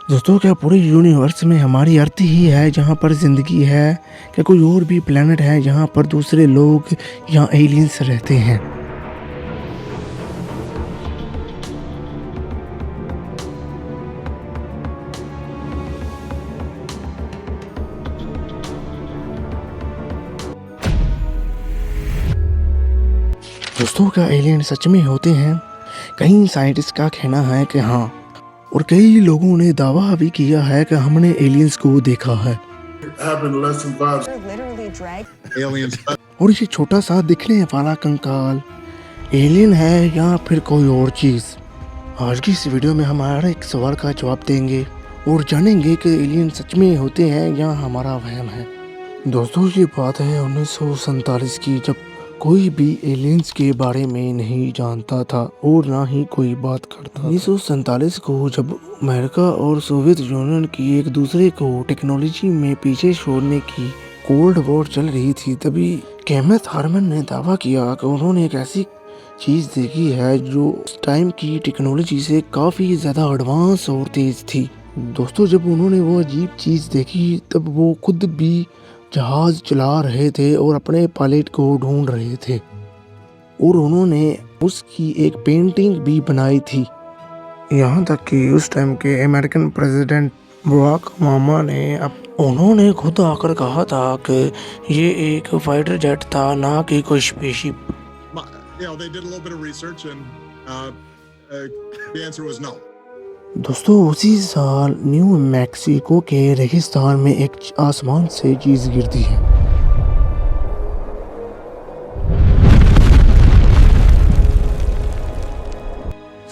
दोस्तों, क्या पूरे यूनिवर्स में हमारी अर्थ ही है जहाँ पर ज़िंदगी है? क्या कोई और भी प्लेनेट है जहाँ पर दूसरे लोग या एलियंस रहते हैं? दोस्तों, क्या एलियन सच में होते हैं? कई साइंटिस्ट का कहना है कि हाँ, और कई लोगों ने दावा भी किया है कि हमने एलियंस को देखा है। और ये छोटा सा दिखने वाला कंकाल एलियन है या फिर कोई और चीज़? आज की इस वीडियो में हमारा एक सवाल का जवाब देंगे और जानेंगे कि एलियन सच में होते हैं या हमारा वहम है। दोस्तों, ये बात है 1947 की, जब कोई भी एलियंस के बारे में नहीं जानता था और ना ही कोई बात करता। 1947 को जब अमेरिका और सोवियत यूनियन की एक दूसरे को टेक्नोलॉजी में पीछे छोड़ने की कोल्ड वॉर चल रही थी, तभी केनेथ हार्मन ने दावा किया कि उन्होंने एक ऐसी चीज़ देखी है जो उस टाइम की टेक्नोलॉजी से काफ़ी ज़्यादा एडवांस और तेज़ थी। दोस्तों, जब उन्होंने वो अजीब चीज़ देखी तब वो खुद भी जहाज चला रहे थे और अपने पायलट को ढूंढ रहे थे, और उन्होंने उसकी एक पेंटिंग भी बनाई थी। यहाँ तक कि उस टाइम के अमेरिकन प्रेसिडेंट बराक ओबामा ने उन्होंने खुद आकर कहा था कि ये एक फाइटर जेट था, ना कि कोई spaceship. They did a little bit of research and the answer was no. दोस्तों, उसी साल न्यू मैक्सिको के रेगिस्तान में एक आसमान से चीज गिरती है।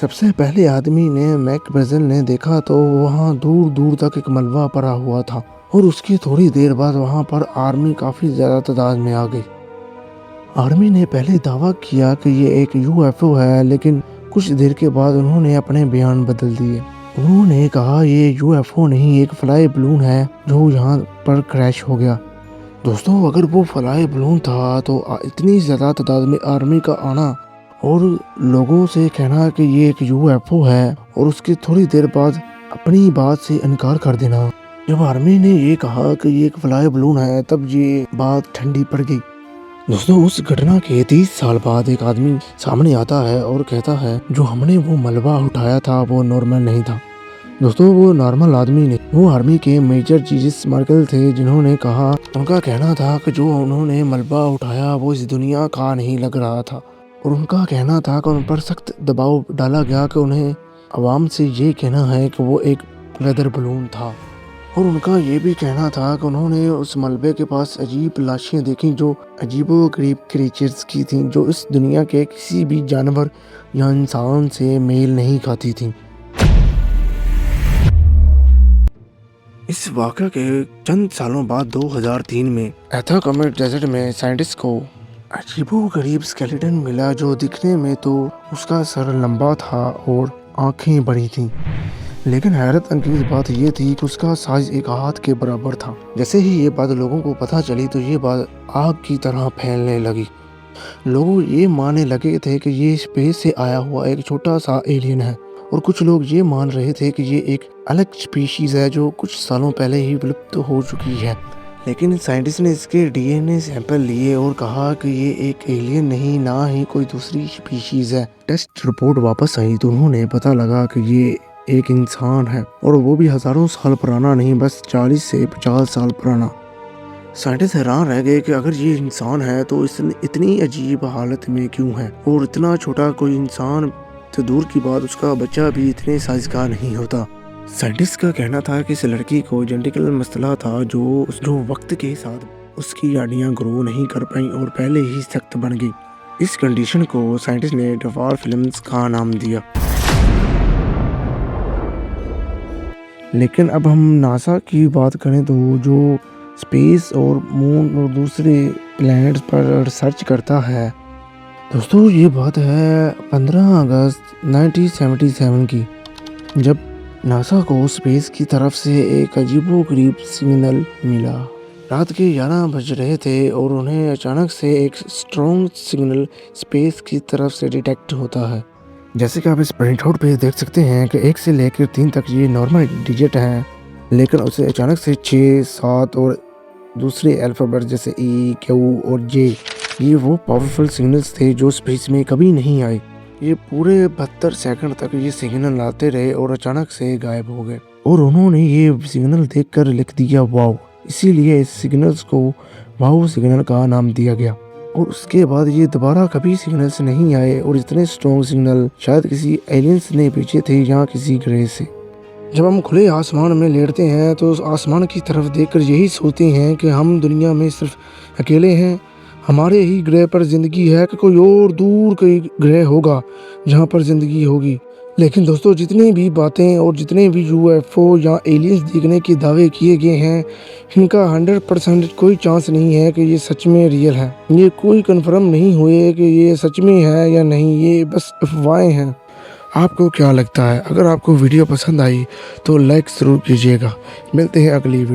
सबसे पहले आदमी ने मैकब्रजल ने देखा तो वहाँ दूर दूर तक एक मलबा पड़ा हुआ था, और उसकी थोड़ी देर बाद वहाँ पर आर्मी काफी ज्यादा तादाद में आ गई। आर्मी ने पहले दावा किया कि ये एक यूएफओ है, लेकिन कुछ देर के बाद उन्होंने अपने बयान बदल दिए। उन्होंने कहा ये यूएफओ नहीं, एक फ्लाई बलून है जो यहाँ पर क्रैश हो गया। दोस्तों, अगर वो फ्लाई बलून था तो इतनी ज़्यादा तादाद में आर्मी का आना और लोगों से कहना कि ये एक यूएफओ है और उसकी थोड़ी देर बाद अपनी बात से इनकार कर देना। जब आर्मी ने ये कहा कि ये एक फ्लाई बलून है, तब ये बात ठंडी पड़ गई। दोस्तों, उस घटना के 30 साल बाद एक आदमी सामने आता है और कहता है जो हमने वो मलबा उठाया था वो नॉर्मल नहीं था। दोस्तों, वो नॉर्मल आदमी नहीं, वो आर्मी के मेजर जीसस मार्शल थे, जिन्होंने कहा, उनका कहना था कि जो उन्होंने मलबा उठाया वो इस दुनिया का नहीं लग रहा था, और उनका कहना था कि उन पर सख्त दबाव डाला गया कि उन्हें आवाम से ये कहना है कि वो एक वेदर बलून था। और उनका ये भी कहना था कि उन्होंने उस मलबे के पास अजीब लाशें देखी जो अजीबोगरीब क्रीचर्स की थीं, जो इस दुनिया के किसी भी जानवर या इंसान से मेल नहीं खाती थीं। इस वाक़या के चंद सालों बाद 2003 में एथाकमे डेजर्ट में साइंटिस्ट को अजीबोगरीब स्केलेटन मिला, जो दिखने में तो उसका सर लंबा था और आंखें बड़ी थीं, लेकिन हैरत अंगेज बात यह थी कि उसका साइज एक हाथ के बराबर था। जैसे ही ये बात लोगों को पता चली तो ये बात आग की तरह फैलने लगी। लोग ये मानने लगे थे कि ये स्पेस से आया हुआ एक छोटा सा एलियन है, और कुछ लोग ये मान रहे थे कि ये एक अलग स्पीशीज है जो कुछ सालों पहले ही विलुप्त हो चुकी है। लेकिन साइंटिस्ट ने इसके डीएनए सैंपल लिए और कहा कि ये एक एलियन नहीं, ना ही कोई दूसरी स्पीशीज है। टेस्ट रिपोर्ट वापस आई तो उन्होंने पता लगा कि ये एक इंसान है, और वो भी हजारों साल पुराना नहीं, बस 40 से 50 साल पुराना। साइंटिस्ट हैरान रह गए कि अगर ये इंसान है तो इतनी अजीब हालत में क्यों है, और इतना छोटा कोई इंसान तो दूर की बात, उसका बच्चा भी इतने साइज का नहीं होता। साइंटिस्ट का कहना था कि इस लड़की को जेनेटिकल मसला था जो वक्त के साथ उसकी हड्डियां ग्रो नहीं कर पाई और पहले ही सख्त बन गई। इस कंडीशन को साइंटिस्ट ने डवार्फ फिल्म्स का नाम दिया। लेकिन अब हम नासा की बात करें तो जो स्पेस और मून और दूसरे प्लैनेट्स पर रिसर्च करता है। दोस्तों, ये बात है 15 अगस्त 1977 की, जब नासा को स्पेस की तरफ से एक अजीबोगरीब सिग्नल मिला। रात के 11 बज रहे थे और उन्हें अचानक से एक स्ट्रॉन्ग सिग्नल स्पेस की तरफ से डिटेक्ट होता है। जैसे कि आप इस प्रिंट आउट पे देख सकते हैं कि 1 से लेकर 3 तक ये नॉर्मल डिजिट हैं, लेकिन उसे अचानक से 6, 7 और दूसरे अल्फ़ाबेट जैसे ई, क्यू और जे, ये वो पावरफुल सिग्नल्स थे जो स्पेस में कभी नहीं आए। ये पूरे 72 सेकंड तक ये सिग्नल आते रहे और अचानक से गायब हो गए, और उन्होंने ये सिग्नल देखकर लिख दिया वाव। इसीलिए इस सिग्नल्स को वाव सिग्नल का नाम दिया गया। और उसके बाद ये दोबारा कभी सिग्नल्स नहीं आए, और इतने स्ट्रॉन्ग सिग्नल शायद किसी एलियंस ने भेजे थे या किसी ग्रह से। जब हम खुले आसमान में लेटते हैं तो उस आसमान की तरफ देखकर यही सोचते हैं कि हम दुनिया में सिर्फ अकेले हैं, हमारे ही ग्रह पर ज़िंदगी है कि कोई और दूर कोई ग्रह होगा जहाँ पर ज़िंदगी होगी। लेकिन दोस्तों, जितनी भी बातें और जितने भी यूएफओ या एलियंस देखने के दावे किए गए हैं, इनका 100% कोई चांस नहीं है कि ये सच में रियल है। ये कोई कंफर्म नहीं हुए कि ये सच में है या नहीं, ये बस अफवाहें हैं। आपको क्या लगता है? अगर आपको वीडियो पसंद आई तो लाइक ज़रूर कीजिएगा। मिलते हैं अगली वीडियो।